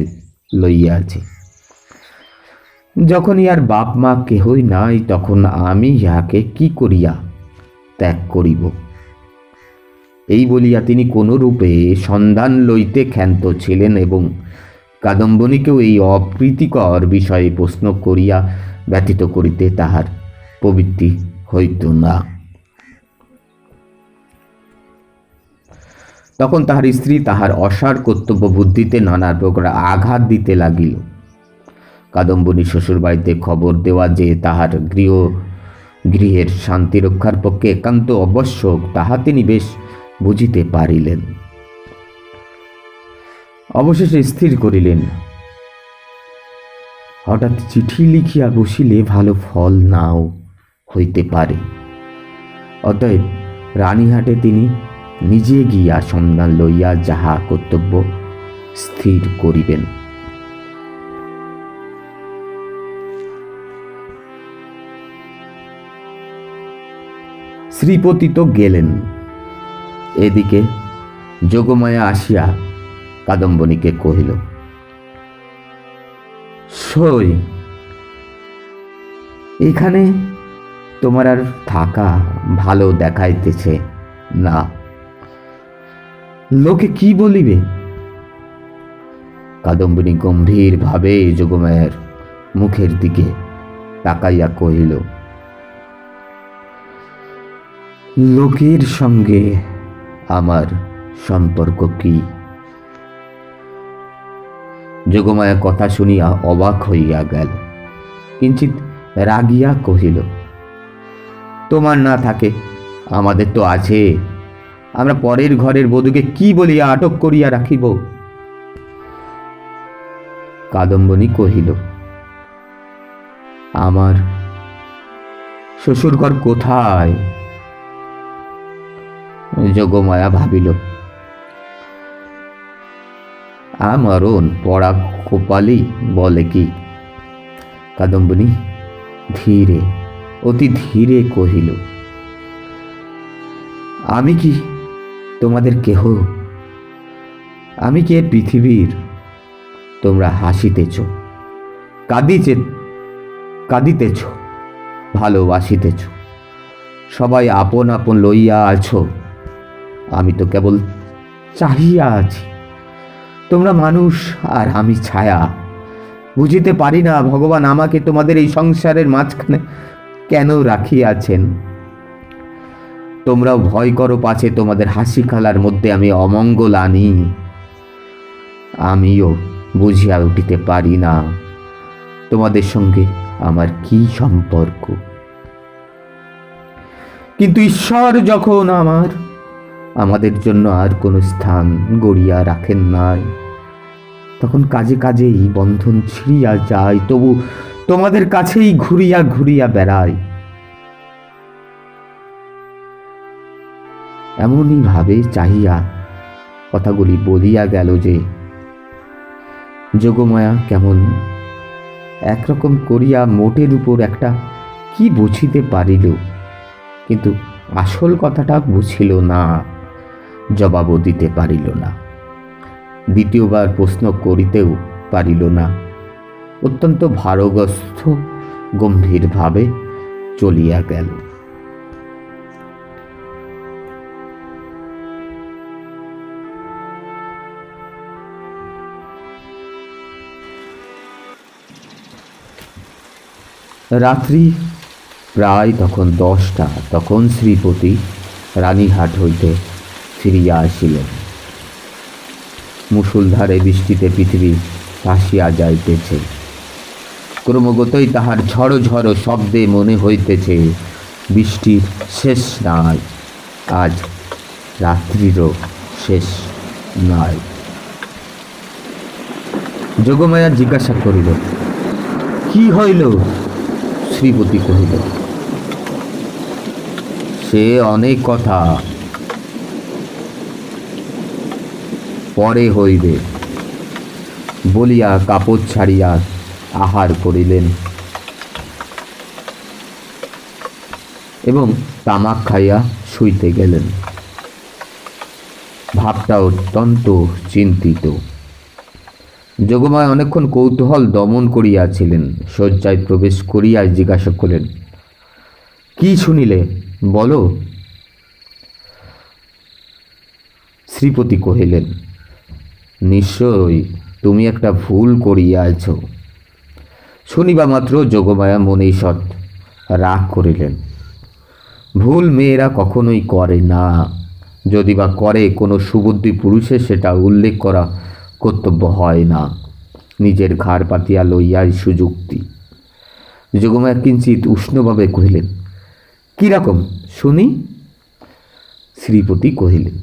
লইয়াছে। যখন ইহার বাপ মা কেহই নাই, তখন আমি ইহাকে কি করিয়া ত্যাগ করিব? এই বলিয়া তিনি কোনো রূপে সন্ধান লইতে ক্ষান্ত ছিলেন, এবং কাদম্বিনীকেও এই অপ্রীতিকর বিষয়ে প্রশ্ন করিয়া ব্যতীত করিতে তাহার প্রবৃত্তি হইত না। তখন তাহার স্ত্রী তাহার অসার কর্তব্য বুদ্ধিতে নানা প্রকার আঘাত দিতে লাগিল। কাদম্বিনী শ্বশুরবাড়িতে খবর দেওয়া যে তাহার গৃহের শান্তি রক্ষার পক্ষে একান্ত আবশ্যক, তাহা তিনি বেশ বুঝিতে পারিলেন। অবশেষে স্থির করিলেন, হঠাৎ চিঠি লিখিয়া বসিলে ভালো ফল নাও হইতে পারে। অতএব রানীহাটে তিনি নিজে গিয়া সন্ধান লইয়া যাহা কর্তব্য স্থির করিবেন। শ্রীপতি তো গেলেন। এদিকে যোগমায়া আসিয়া কাদম্বিনীকে কহিল, সই, এখানে তোমার আর থাকা ভালো দেখাইতেছে না। লোকে কি বলিবে? কাদম্বিনী গম্ভীর ভাবে যোগমায়ার মুখের দিকে তাকাইয়া কহিল, লোকের সঙ্গে আমার সম্পর্ক কি? যোগমায়া কথা শুনিয়া অবাক হইয়া গেল, কিঞ্চিত রাগিয়া কহিল, তোমার না থাকে আমাদের তো আছে। আমরা পরের ঘরের বধূকে কি বলিয়া আটক করিয়া রাখিব? কাদম্বিনী কহিল, আমার শ্বশুরঘর কোথায়? যোগমায়া ভাবিল, আমরণ পড়া কোপালি বলে কি? কাদম্বিনী ধীরে, অতি ধীরে কহিল, আমি কি তোমাদের কেহ? আমি কি এ পৃথিবীর? তোমরা হাসিতেছ, কাঁদিতেছ, ভালোবাসিতেছ, সবাই আপন আপন লইয়া আছো, আমি তো কেবল চাহিয়া আছি। তোমরা মানুষ আর আমি ছায়া। বুঝিতে পারি না ভগবান আমাকে তোমাদের এই সংসারের মাঝখানে কেন রাখিয়াছেন? তোমরাও ভয় করো পাছে তোমাদের হাসি খেলার মধ্যে আমি অমঙ্গল আনি। আমিও বুঝিয়া উঠিতে পারি না তোমাদের সঙ্গে আমার কি সম্পর্ক, কিন্তু ঈশ্বর যখন আমাদের জন্য আর কোনো স্থান গড়িয়া রাখেন নাই, তখন কাজে কাজেই বন্ধন ছিঁড়িয়া যায়, তবু তোমাদের কাছেই ঘুরিয়া ঘুরিয়া বেড়ায়। এমনই ভাবে চাহিয়া কথাগুলি বলিয়া গেল যে যোগমায়া কেমন একরকম করিয়া মোটের উপর একটা কি বুঝিতে পারিল, কিন্তু আসল কথাটা বুঝিল না, জবাবও দিতে পারিল না, দ্বিতীয়বার প্রশ্ন করিতেও পারিল না। অত্যন্ত ভারগ্রস্ত গম্ভীরভাবে চলিয়া গেল। রাত্রি প্রায় তখন 10টা। তখন শ্রীপতি রানীহাট হইতে ফিরিয়া আসিলেন। মুষলধারে বৃষ্টিতে পৃথিবী ভাসিয়া যাইতেছে। ক্রমাগতই তাহার ঝড়ো ঝড়ো শব্দে মনে হইতেছে বৃষ্টির শেষ নাই, আজ রাত্রিরও শেষ নাই। যোগমায়া জিজ্ঞাসা করিল, কি হইল? শ্রীপতি কহিল, সে অনেক কথা, পরে হইবে বলিয়া কাপড় ছাড়িয়া আহার করিলেন এবং তামাক খাইয়া শুইতে গেলেন। ভাবটা অত্যন্ত চিন্তিত। যোগমায়া অনেকক্ষণ কৌতূহল দমন করিয়াছিলেন। শয্যায় প্রবেশ করিয়া জিজ্ঞাসা করিলেন, কি শুনিলে বলো? শ্রীপতি কহিলেন, নিশ্চয়ই তুমি একটা ভুল করিয়াছ। শুনিবা মাত্র যোগমায়া মনেই সৎ রাগ করিলেন। ভুল মেয়েরা কখনোই করে না, যদি বা করে কোনো সুবুদ্ধি পুরুষের সেটা উল্লেখ করা কর্তব্য হয় না। নিজের ঘাড় পাতিয়া লইয়াই সুযুক্তি। যোগমায়া কিঞ্চিত উষ্ণভাবে কহিলেন, কিরকম শুনি? শ্রীপতি কহিলেন,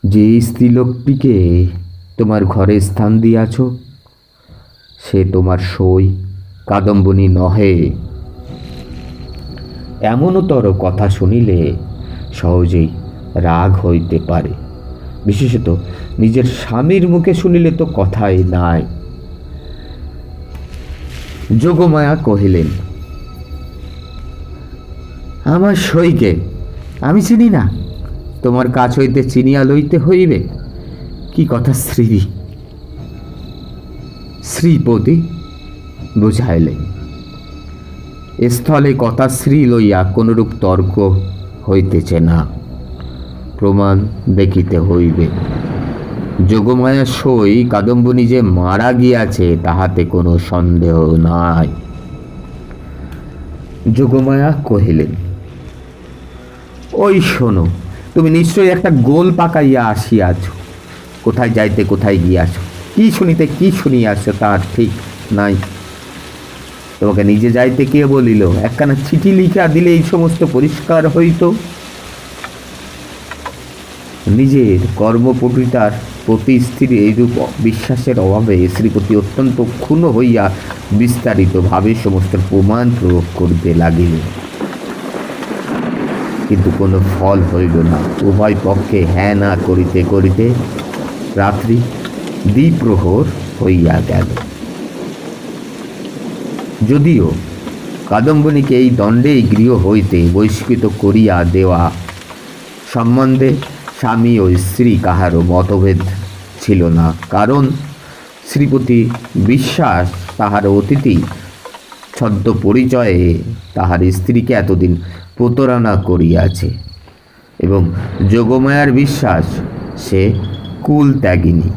যে স্ত্রীলোকটিকে তোমার ঘরে স্থান দিয়াছ সে তোমার সই কাদম্বিনী নহে। এমনতর কথা শুনিলে সহজেই রাগ হইতে পারে, বিশেষত নিজের স্বামীর মুখে শুনিলে তো কথাই নাই। যোগমায়া কহিলেন, আমার সইকে আমি চিনি না, তোমার কাছ হইতে চিনিয়া লইতে হইবে। কি কথা শ্রীপতি বুঝাইলেন। স্থলে কথা শ্রী লইয়া কোনরূপ তর্ক হইতেছে না, প্রমাণ দেখিতে হইবে। যোগমায়া সই কাদম্বিনী যে মারা গিয়াছে তাহাতে কোনো সন্দেহ নাই। যোগমায়া কহিলেন, ওই শোনো, তুমি নিশ্চয়ই একটা গোল পাকাইয়া আসিয়াছ। কোথায় যাইতে কোথায় গিয়াছ, কি শুনিতে কি শুনিয়াছ তার ঠিক নাই। তোমাকে নিজে যাইতে কে বলিল? একখানা চিঠি লিখা দিলে এই সমস্ত পরিষ্কার হইত। নিজের কর্মপটুতার প্রতি স্ত্রীর এইরূপ বিশ্বাসের অভাবে শ্রীপতি অত্যন্ত ক্ষুণ্ণ হইয়া বিস্তারিতভাবে সমস্ত প্রমাণ প্রয়োগ করিতে লাগিলেন, কিন্তু কোনো ফল হইল না। উভয় পক্ষে হ্যাঁ না করিতে করিতে রাত্রি দ্বিপ্রহর হইয়া গেল। যদিও কাদম্বিনীকে এই দণ্ডেই গৃহ হইতে বহিষ্কৃত করিয়া দেওয়া সম্বন্ধে স্বামী ও স্ত্রী কাহারও মতভেদ ছিল না, কারণ শ্রীপতি বিশ্বাস তাহার অতিথি ছদ্ম পরিচয়ে তাহার স্ত্রীকে এতদিন প্রতারণা করিয়াছে, এবং যোগমায়ার বিশ্বাস সে কুল ত্যাগিনী।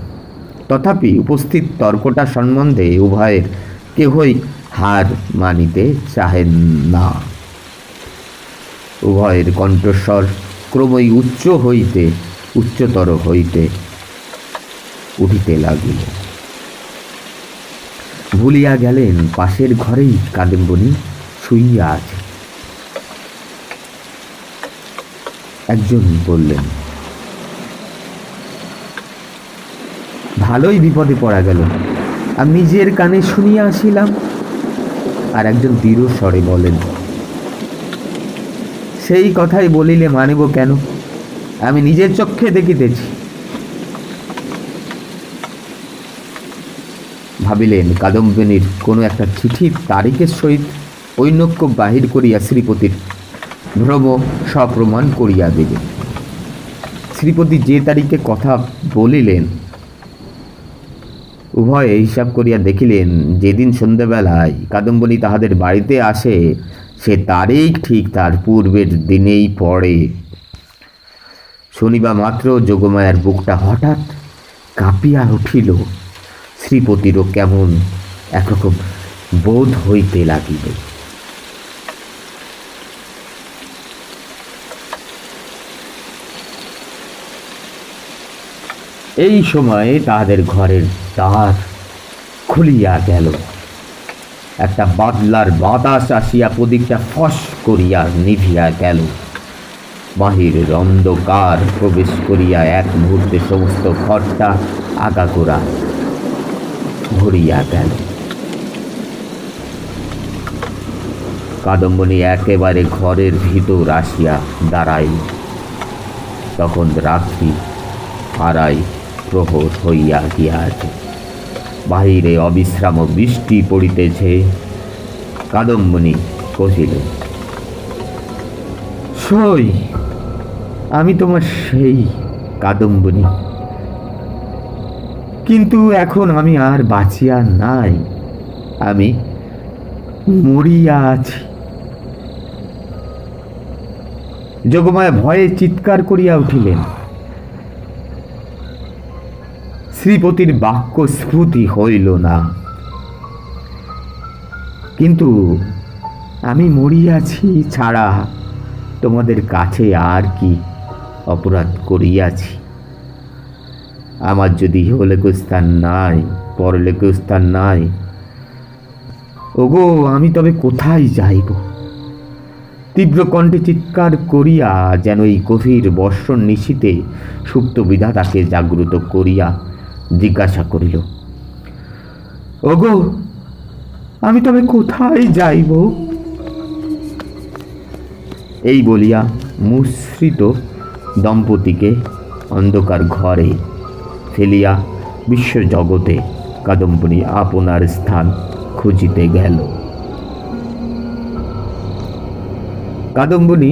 তথাপি উপস্থিত তর্কটা সম্বন্ধে উভয়ের কেহই হার মানিতে চাহেন না। উভয়ের কণ্ঠস্বর ক্রমই উচ্চতর হইতে উঠিতে লাগিল। ভুলিয়া গেলেন পাশের ঘরেই কাদম্বিনী শুইয়া আছে। একজন বললেন, ভালোই বিপদে পড়া গেল, আমি নিজের কানে শুনিয়া আসিলাম। আর একজন দৃঢ় স্বরে বলেন, সেই কথাই বলিলে মানিব কেন, আমি নিজের চক্ষে দেখিতেছি। ভাবিলেন কাদম্বিনীর কোনো একটা চিঠির তারিখের সহিত ঐন্যক্য বাহির করিয়া শ্রীপতির ভ্রম সপ্রমাণ করিয়া দেবে। শ্রীপতি যে তারিখে কথা বলিলেন, উভয়ে হিসাব করিয়া দেখিলেন যেদিন সন্ধ্যাবেলায় কাদম্বিনী তাহাদের বাড়িতে আসে সে তারিখ ঠিক তার পূর্বের দিনেই পড়ে। শনিবার মাত্র যোগমায়ার বুকটা হঠাৎ কাঁপিয়া উঠিল। শ্রীপতিরও কেমন একরকম বোধ হইতে লাগিল। এই সময়ে তাহাদের ঘরের দ্বার খুলিয়া গেল। একটা বাদলার বাতাস আসিয়া প্রদীপটা ফস করিয়া নিভিয়া গেল। বাহিরের অন্ধকার প্রবেশ করিয়া এক মুহূর্তে সমস্ত ঘরটা আগাগোড়া ভরিয়া গেল। কাদম্বিনী একেবারে ঘরের ভিতর আসিয়া দাঁড়াইল। তখন রাত্রি আড়াই প্রহর হইয়া গিয়াছে। বাহিরে অবিশ্রাম বৃষ্টি পড়িতেছে। কাদম্বিনী কহিল, সই আমি তোমার সেই কাদম্বিনী, কিন্তু এখন আমি আর বাঁচিয়া নাই, আমি মরিয়া আছি। যোগমায়া ভয়ে চিৎকার করিয়া উঠিলেন। শ্রীপতির বাক্য স্ফূর্তি হইল না। কিন্তু আমি মরিয়াছি ছাড়া তোমাদের কাছে আর কি অপরাধ করিয়াছি? আমার যদি ইহলোকে স্থান নাই, পরলোকে স্থান নাই, ওগো আমি তবে কোথায় যাইব? তীব্র কণ্ঠে চিৎকার করিয়া যেন এই গভীর বর্ষণ নিশীতে সুপ্ত বিধাতাকে জাগ্রত করিয়া জিজ্ঞাসা করিল, ওগো আমি তবে কোথায় যাইব? এই বলিয়া মুশ্রিত দম্পতিকে অন্ধকার ঘরে ফেলিয়া বিশ্বজগতে কাদম্বিনী আপনার স্থান খুঁজিতে গেল। কাদম্বিনী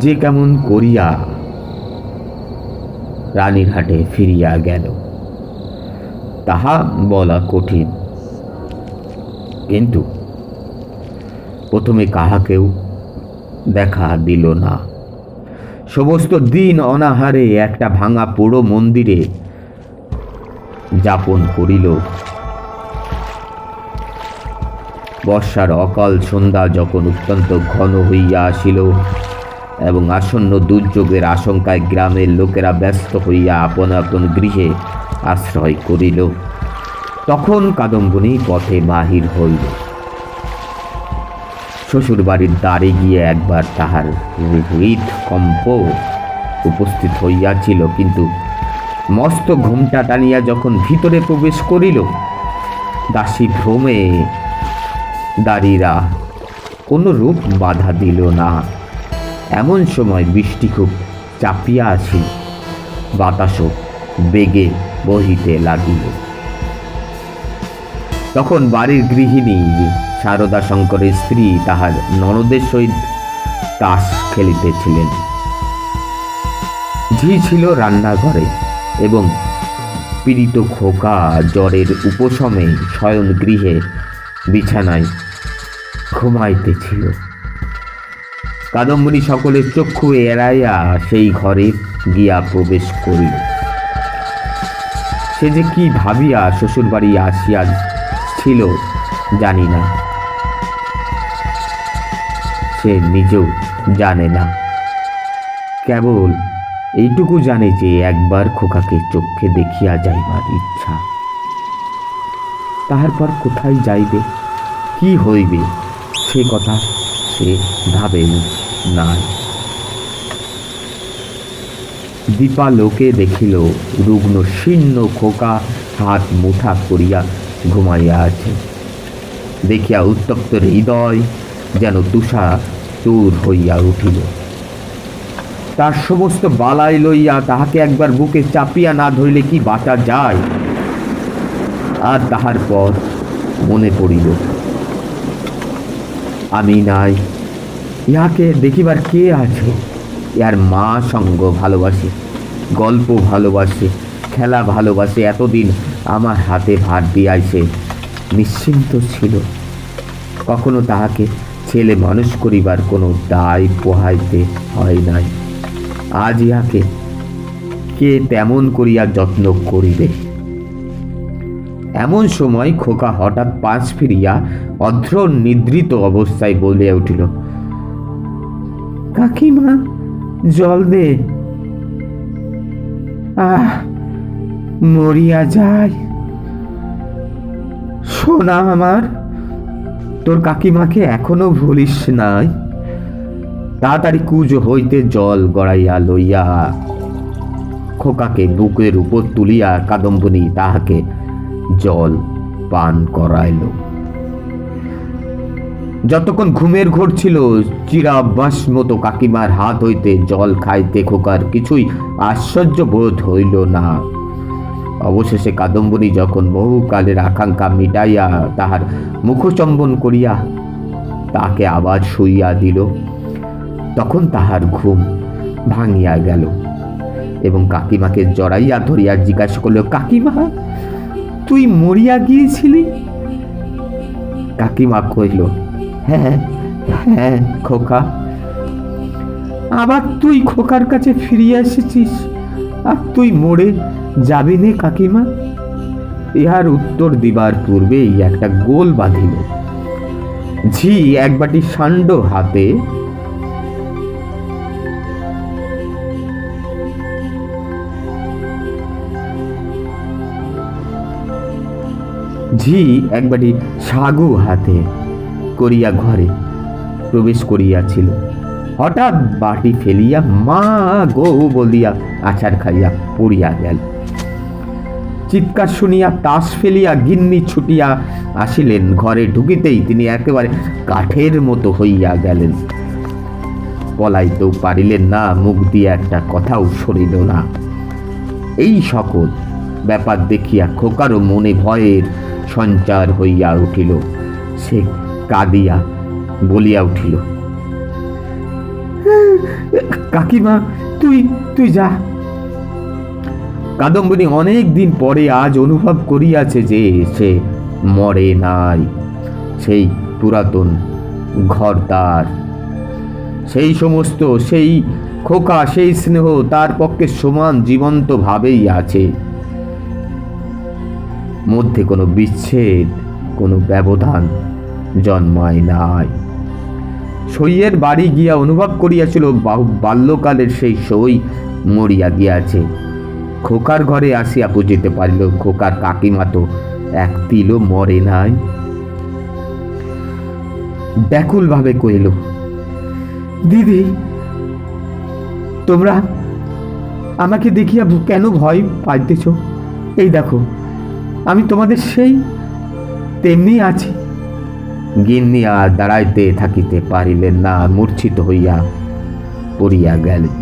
যে কেমন করিয়া রানীরহাটে ফিরিয়া গেল তাহা বলা কঠিন। কিন্তু প্রথমে কাহাকেও দেখা দিল না। সমস্ত দিন অনাহারে একটা ভাঙা পোড়ো মন্দিরে যাপন করিল। বর্ষার অকাল সন্ধ্যা যখন অত্যন্ত ঘন হইয়া আসিল এবং আসন্ন দুর্যোগের আশঙ্কায় গ্রামের লোকেরা ব্যস্ত হইয়া আপন আপন গৃহে আশ্রয় করিল, তখন কাদম্বিনী পথে বাহির হইল। শ্বশুর বাড়ির দ্বারে গিয়ে একবার তাহার হৃদকম্প উপস্থিত হইয়াছিল, কিন্তু মস্ত ঘোমটা টানিয়া যখন ভিতরে প্রবেশ করিল, দাসী ভ্রমে দাঁড়িরা কোনো রূপ বাধা দিল না। এমন সময় বৃষ্টি খুব চাপিয়া আসিল, বাতাসও বেগে বহিতে লাগিল। তখন বাড়ির গৃহিণী শারদা শঙ্করের স্ত্রী তাহার ননদের সহিত তাস খেলিতেছিলেন। ঝি ছিল রান্নাঘরে এবং পীড়িত খোকা জ্বরের উপশমে শয়ন গৃহে বিছানায় ঘুমাইতেছিল। কাদম্বিনী সকলের চক্ষু এড়াইয়া সেই ঘরে গিয়া প্রবেশ করিল। সে যে কি ভাবিয়া শ্বশুর বাড়ি আসিয়া ছিল জানি না, সে নিজেও জানে না, কেবল এইটুকু জানে যে একবার খোকাকে চোখে দেখিয়া যাইবার ইচ্ছা। তারপর কোথায় যাইবে, কি হইবে, সে কথা সে ভাবে নাই। দীপালোকে দেখিল রুগ্ন শীর্ণ খোকা হাত মুঠা করিয়া ঘুমাইয়া আছে। দেখিয়া উত্তপ্ত হৃদয় যেন তুষার হইয়া উঠিল। তার সমস্ত বালাই লইয়া তাহাকে একবার বুকে চাপিয়া না ধরিলে কি বাঁচা যায়। আর তাহার পর মনে পড়িল, আমি নাই, ইহাকে দেখিবার কে আছে? ইহার মা সঙ্গ ভালোবাসে, গল্প ভালোবাসে, খেলা ভালোবাসে, এতদিন আমার হাতে ভাত দিয়াছে, নিশ্চিন্ত ছিল। কখনো তাহাকে ছেলে মানুষ করিবার কোনো দায় পোহাইতে হয় নাই। আজ ইহাকে কে তেমন করিয়া যত্ন করিবে? এমন সময় খোকা হঠাৎ পাশ ফিরিয়া অধ্র নিদ্রিত অবস্থায় বলিয়া উঠিল, কাকিমা, জল দে, মরিয়া যায়। সোনা আমার, তোর কাকিমাকে এখনো ভুলিস নাই। তাড়াতাড়ি কুজ হইতে জল গড়াইয়া লইয়া খোকাকে বুকের উপর তুলিয়া কাদম্বিনী তাহাকে জল পান করাইল। যতক্ষণ ঘুমের ঘোর ছিল, চিরাভ্যাস মতো কাকিমার হাত হইতে জল খাইতে খোকার কিছুই আশ্চর্য বোধ হইল না। অবশেষে কাদম্বিনী যখন বহুকালের আকাঙ্ক্ষা মিটাইয়া তাহার মুখচম্বন করিয়া তাকে আবার শুইয়া দিল, তখন তাহার ঘুম ভাঙিয়া গেল এবং কাকিমাকে জড়াইয়া ধরিয়া জিজ্ঞাসা করল, কাকিমা, তুই মরিয়া গিয়েছিলি? কাকিমা কহিল, হ্যাঁ হ্যাঁ খোকা। আবার তুই খোকার কাছে ফিরিয়া এসেছিস, আর তুই মরে যাবি নে কাকিমা? ইহার উত্তর দিবার পূর্বেই একটা গোল বাঁধিল। ঝি এক বাটি সান্ড হাতে একবাটি সাগু হাতে করিয়া ঘরে প্রবেশ করিয়াছিল। হঠাৎ বাটি ফেলিয়া মা গো বলিয়া আছাড় খাইয়া পড়িয়া গেল। চিৎকার শুনিয়া তাস ফেলিয়া গিন্নি ছুটিয়া আসিলেন। ঘরে ঢুকিতেই তিনি একেবারে কাঠের মতো হইয়া গেলেন। পলাইতেও পারিলেন না, মুখ দিয়ে একটা কথাও সরিল না। এই সকল ব্যাপার দেখিয়া খোকারও মনে ভয়ের সঞ্চার হইয়া উঠিল। সে কাঁদিয়া বলিয়া উঠিল, কাকিমা, তুই যা। কাদম্বিনী অনেক দিন পরে আজ অনুভব করিয়াছে যে সে মরে নাই। সেই পুরাতন ঘরদার, সেই সমস্ত, সেই খোকা, সেই স্নেহ তার পক্ষে সমান জীবন্ত ভাবেই আছে। মধ্যে কোনো বিচ্ছেদ, কোনো ব্যবধান জন্মায় নাই। সইয়ের বাড়ি গিয়া অনুভব করিয়াছিল বাল্যকালের সেই সই মরিয়া গিয়াছে। খোকার ঘরে আসিয়া বুঝিতে পারিল খোকার কাকিমা তো এক তিলও মরে নাই। ব্যাকুল ভাবে কহিল, দিদি, তোমরা আমাকে দেখিয়া কেন ভয় পাইতেছ? এই দেখো, আমি তোমাদের সেই তেমনি আছি। গিন্নি আর দাঁড়াইতে থাকিতে পারিলেন না, মূর্ছিত হইয়া পড়িয়া গেলেন।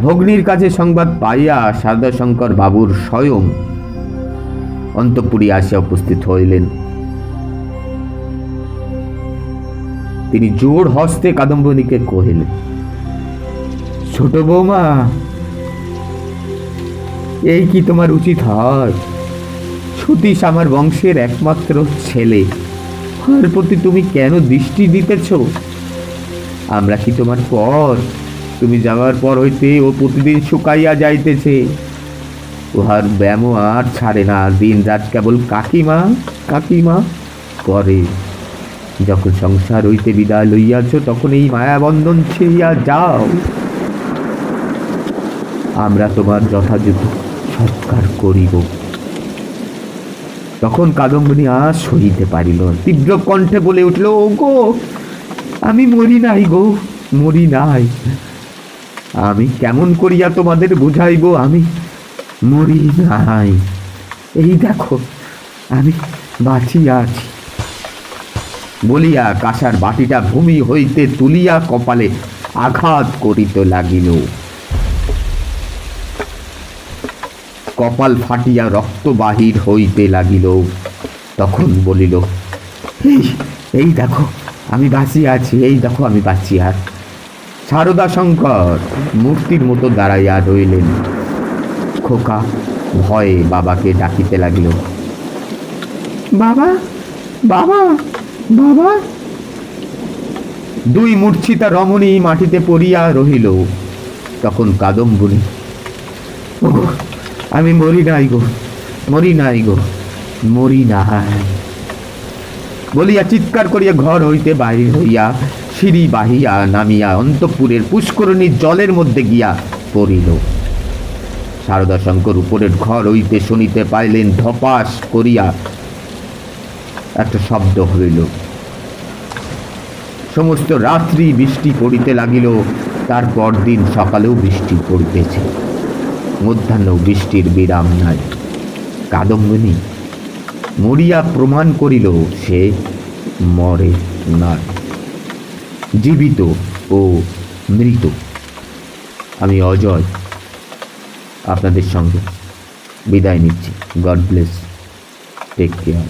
ভগ্নীর কাছে সংবাদ পাইয়া সারদাশঙ্কর বাবুর স্বয়ং অন্তঃপুরে আসিয়া উপস্থিত হইলেন। তিনি জোর হস্তে কাদম্বিনীকে কহিলেন, ছোট বৌমা, এই কি তোমার উচিত হয়? সতীশ আমার বংশের একমাত্র ছেলে, ওর প্রতি তুমি কেন দৃষ্টি দিতেছ? আমরা কি তোমার পর? তুমি যাওয়ার পর হইতে ও প্রতিদিন শুকাইয়া যাইতেছে। উহার ব্যায়াম আর ছাড়ে না, দিন রাত কেবল কাকিমা কাকিমা করে। যখন সংসার হইতে বিদায় লইয়াছ তখন এই মায়াবন্ধন ছিঁড়িয়া যাও। আমরা তোমার যথাযথ সৎকার করিব। তখন কাদম্বিনী আর সহিতে পারিল, তীব্র কণ্ঠে বলে উঠল, ও গো, আমি মরি নাই গো, মরি নাই। আমি কেমন করিয়া তোমাদের বুঝাইব আমি মরি নাই। এই দেখো আমি বাঁচিয়া আছি। বলিয়া কাঁসার বাটিটা ভূমি হইতে তুলিয়া কপালে আঘাত করিতে লাগিল। কপাল ফাটিয়া রক্ত বাহির হইতে লাগিল। তখন বলিল, এই দেখো আমি বাঁচিয়া আছি, এই দেখো আমি বাঁচিয়া। সারদা শঙ্কর মূর্তির মতো দাঁড়াইয়া রইলেন। খোকা ভয়ে বাবাকে ডাকিতে লাগিল, বাবা, বাবা, বাবা। দুই মূর্ছিতা রমণী মাটিতে পড়িয়া রহিল। তখন কাদম্বিনী, ওগো, আমি মরি নাই গো, মরি নাই গো, মরি নাই বলিয়া চিৎকার করিয়া ঘর হইতে বাহির হইয়া সিঁড়ি বাহিয়া নামিয়া অন্তঃপুরের পুষ্করণীর জলের মধ্যে গিয়া পড়িল। সারদা শঙ্কর উপরের ঘর হইতে শুনিতে পাইলেন ধপাস করিয়া একটা শব্দ হইল। সমস্ত রাত্রি বৃষ্টি পড়িতে লাগিল। তারপর দিন সকালেও বৃষ্টি পড়িতেছে, মধ্যাহ্নেও বৃষ্টির বিরাম নাই। কাদম্বিনী মরিয়া প্রমাণ করিল সে মরে না, জীবিত ও মৃত। আমি অজয় আপনাদের সঙ্গে বিদায় নিচ্ছি। God bless, take care.